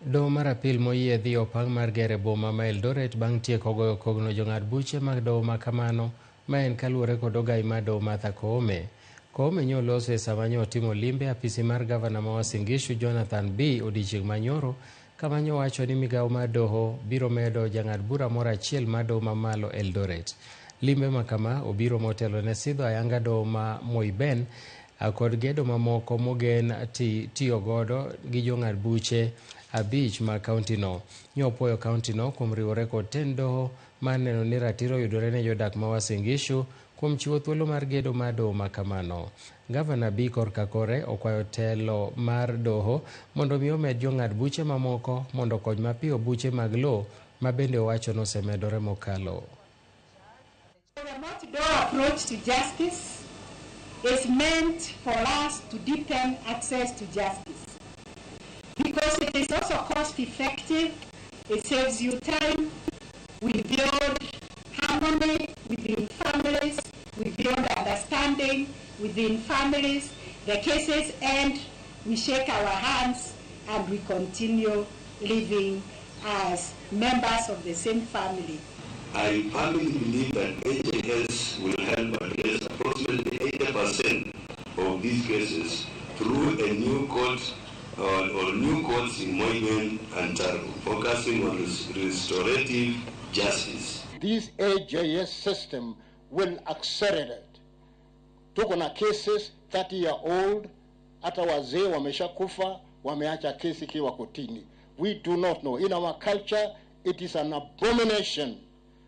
Doho mar Apil moyiedhi opang mar gere boma ma Eldoret bang' tieko goyo kogno jong'ad buche mag doho ma kamano, ma en kaluwore kod ogai mar doho Martha Koome. Koome nyo lose sama nyo otimo limbe apisi mar gavana ma Uasin Gishu Jonathan B. odiechieng' manyoro, kama nyo wacho ni migawo mar doho biro medo jang'ad bura moro achiel mar doho mamalo Eldoret. Limbe ma kama obiro motelo ne sidho ayanga doho ma moyiedhi kod gedo mamoko mogen tiyo godo gi jong'ad buche abich ma kaunti no. Nyo puoyo kaunti no kuom riwore kod tend doho mar neno ni ratiro yudore ne jodak ma Uasin Gishu kuom chiwo thuolo mar gedo mar doho ma kamano. Gavana B korka kore okwayo telo mar doho mondo mi omed jong'ad buche mamoko mondo kony mapiyo buche mag lo ma bende owacho nosemedore mokalo. The Doho approach to justice is meant for us to deepen access to justice, because it is also cost effective, it saves you time, we build harmony within families, we build understanding within families, the cases end, we shake our hands and we continue living as members of the same family. I firmly believe that AJS will help address approximately 80% of these cases through a new court or new courts in Moyiedhi and Taru, focusing on restorative justice. This AJS system will accelerate. Tuko na cases 30-year-old, hata wazee wameshakufa, wameacha kesi kiwa kotini. We do not know. In our culture, it is an abomination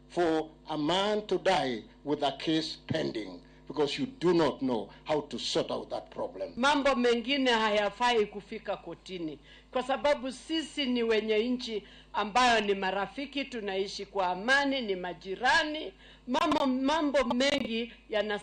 for a man to die with a case pending, because you do not know how to sort out that problem. Mambo mengine hayafai kufika kotini, kwa sababu sisi ni wenye nchi ambayo ni marafiki, tunaishi kwa amani, ni majirani. Mambo mengi yana